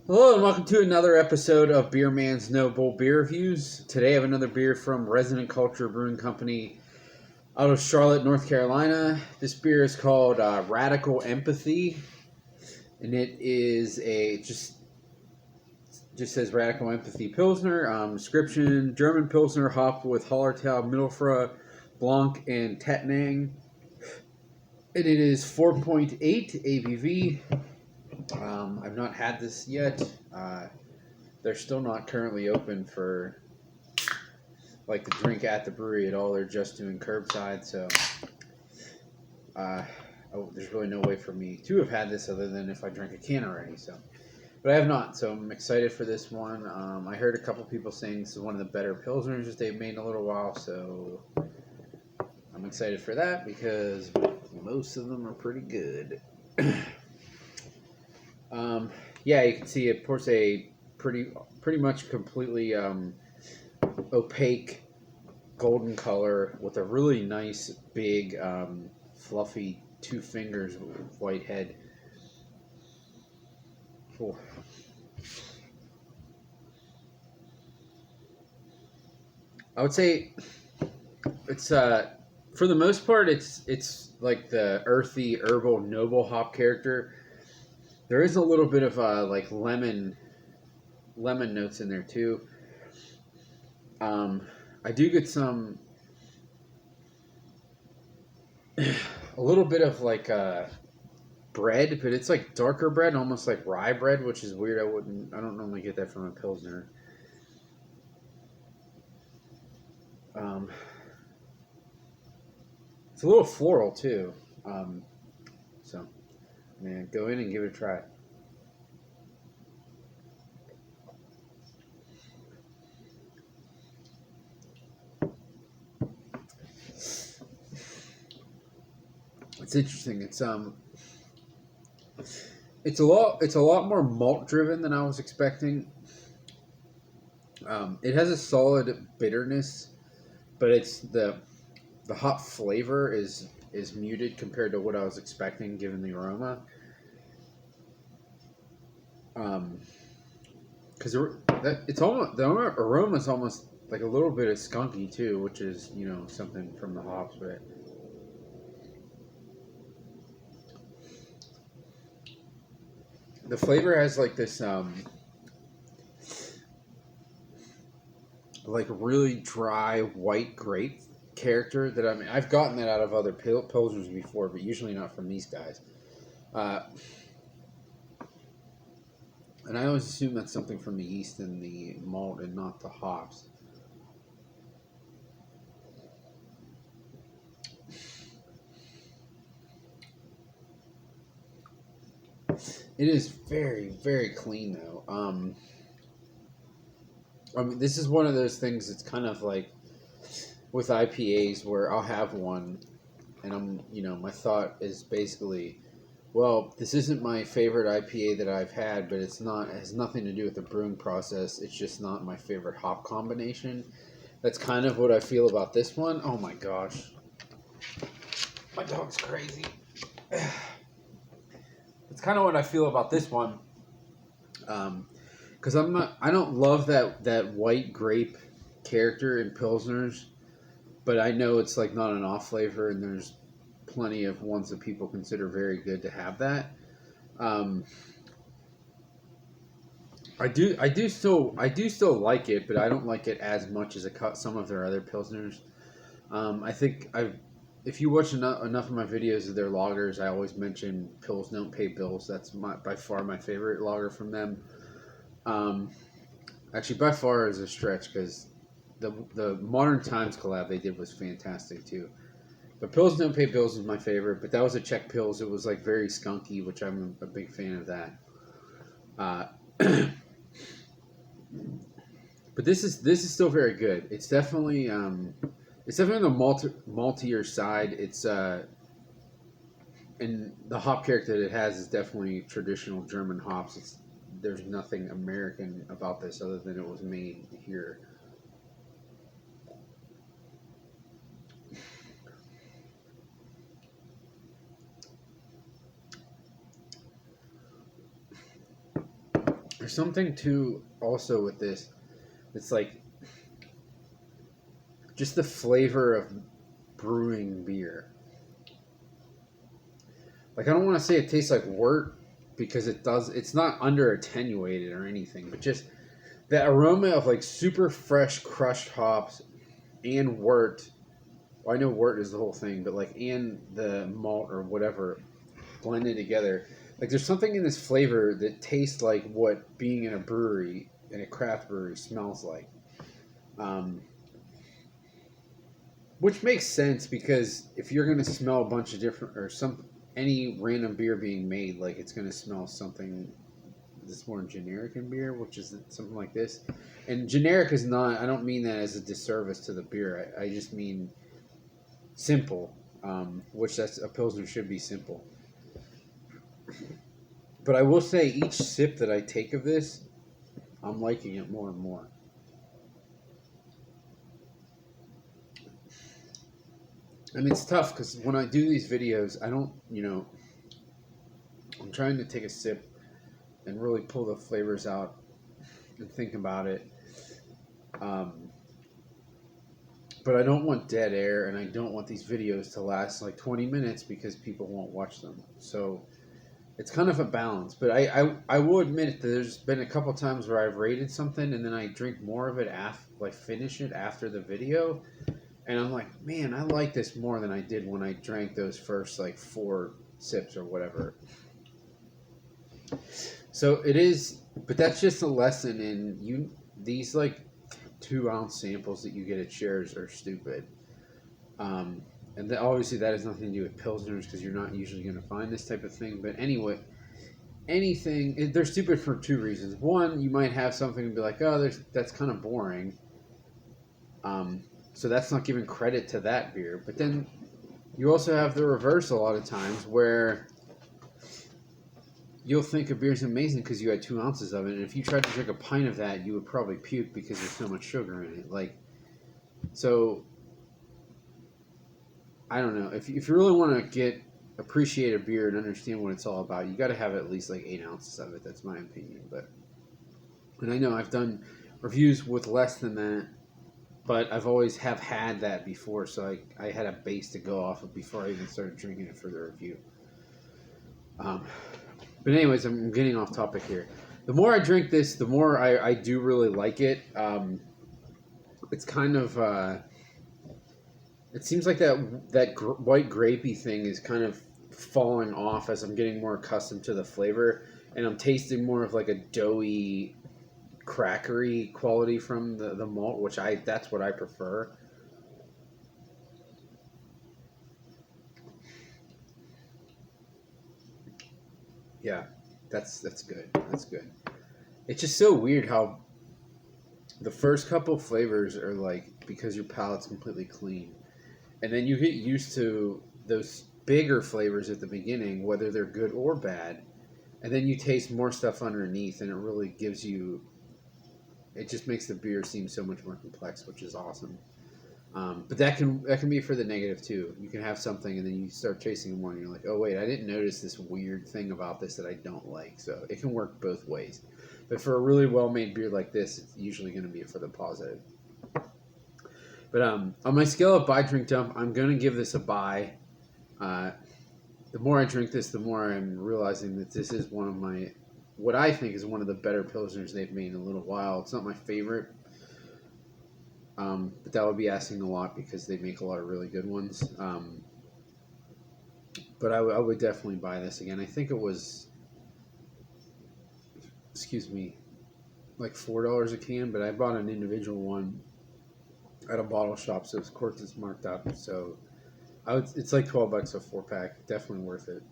Hello and welcome to another episode of Beer Man's Noble Beer Reviews. Today I have another beer from Resonant Culture Brewing Company out of Charlotte, North Carolina. This beer is called Radical Empathy, and it is just says Radical Empathy Pilsner. Description: German Pilsner hopped with Hallertau, Mittelfra, Blanc, and Tettnang. And it is 4.8 ABV. I've not had this yet. They're still not currently open for like the drink at the brewery at all. They're just doing curbside, so there's really no way for me to have had this other than if I drank a can already. So, but I have not. So I'm excited for this one. I heard a couple people saying this is one of the better pilsners that they've made in a little while. So I'm excited for that because most of them are pretty good. Yeah, you can see it pours a pretty much completely opaque golden color with a really nice big fluffy 2 fingers white head. Cool. I would say it's for the most part it's like the earthy herbal noble hop character. There is a little bit of like lemon notes in there too. I do get some a little bit of like bread, but it's like darker bread, almost like rye bread, which is weird. I don't normally get that from a pilsner. It's a little floral too. So, man, go in and give it a try. It's interesting. It's a lot more malt driven than I was expecting. It has a solid bitterness, but it's the hop flavor is muted compared to what I was expecting given the aroma. Because it's almost the aroma is almost like a little bit of skunky too, which is something from the hops, but the flavor has like this like really dry white grape character that I've gotten that out of other pilsners before, but usually not from these guys. And I always assume that's something from the yeast and the malt and not the hops. It is very, very clean though. This is one of those things that's kind of like with IPAs where I'll have one and my thought is basically, well, this isn't my favorite IPA that I've had, but it has nothing to do with the brewing process. It's just not my favorite hop combination. That's kind of what I feel about this one. Oh my gosh. My dog's crazy. It's kind of what I feel about this one. Because I don't love that white grape character in pilsners, but I know it's like not an off flavor, and there's plenty of ones that people consider very good to have that. I do still like it, but I don't like it as much as some of their other pilsners. I think if you watch enough of my videos of their lagers, I always mention Pils Don't Pay Bills. That's by far my favorite lager from them. Actually, by far is a stretch because the Modern Times collab they did was fantastic too. But Pils Don't Pay Bills is my favorite. But that was a Czech Pils. It was like very skunky, which I'm a big fan of that. But this is still very good. It's definitely on the maltier side. It's and the hop character that it has is definitely traditional German hops. There's nothing American about this other than it was made here. There's something too also with this. It's like just the flavor of brewing beer. Like I don't want to say it tastes like wort because it does. It's not under attenuated or anything, but just that aroma of like super fresh crushed hops and wort. Well, I know wort is the whole thing, but like and the malt or whatever blended together. Like there's something in this flavor that tastes like what being in a brewery, in a craft brewery, smells like. Um, which makes sense because if you're gonna smell a bunch of different or any random beer being made, like it's gonna smell something that's more generic in beer, which is something like this. And generic is not. I don't mean that as a disservice to the beer. I just mean simple, which that's a Pilsner should be simple. But I will say each sip that I take of this, I'm liking it more and more. And it's tough because when I do these videos, I don't, I'm trying to take a sip and really pull the flavors out and think about it. But I don't want dead air, and I don't want these videos to last like 20 minutes because people won't watch them. So it's kind of a balance. But I will admit that there's been a couple times where I've rated something and then I drink more of it finish it after the video. And I'm like, man, I like this more than I did when I drank those first like 4 sips or whatever. So it is, but that's just a lesson in these like 2-ounce samples that you get at Shares are stupid. And obviously that has nothing to do with Pilsners because you're not usually going to find this type of thing. But anyway, they're stupid for 2 reasons. One, you might have something and be like, oh, that's kind of boring. So that's not giving credit to that beer. But then you also have the reverse a lot of times where you'll think a beer's amazing because you had 2 ounces of it. And if you tried to drink a pint of that, you would probably puke because there's so much sugar in it. So I don't know. If you really want to appreciate a beer and understand what it's all about, you got to have at least like 8 ounces of it. That's my opinion. And I know I've done reviews with less than that. But I've always have had that before, so I had a base to go off of before I even started drinking it for the review. But anyways, I'm getting off topic here. The more I drink this, the more I do really like it. It's kind of it seems like that white grapey thing is kind of falling off as I'm getting more accustomed to the flavor, and I'm tasting more of like a doughy, crackery quality from the malt, which that's what I prefer. Yeah, that's good. That's good. It's just so weird how the first couple flavors are like because your palate's completely clean, and then you get used to those bigger flavors at the beginning, whether they're good or bad, and then you taste more stuff underneath, and it really gives you. It just makes the beer seem so much more complex, which is awesome. But that can be for the negative too. You can have something and then you start chasing more, and you're like, oh wait, I didn't notice this weird thing about this that I don't like. So it can work both ways. But for a really well-made beer like this, it's usually going to be for the positive. But on my scale of buy, drink, dump, I'm going to give this a buy. The more I drink this, the more I'm realizing that this is what I think is one of the better Pilsners they've made in a little while. It's not my favorite, but that would be asking a lot because they make a lot of really good ones. But I would definitely buy this again. I think it was, like $4 a can, but I bought an individual one at a bottle shop, so of course it's marked up. So it's like $12 a 4-pack. Definitely worth it.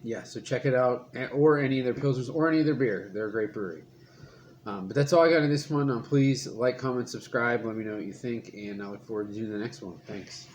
Yeah, so check it out, or any of their Pilsners, or any of their beer. They're a great brewery. But that's all I got in this one. Please like, comment, subscribe. Let me know what you think, and I look forward to doing the next one. Thanks.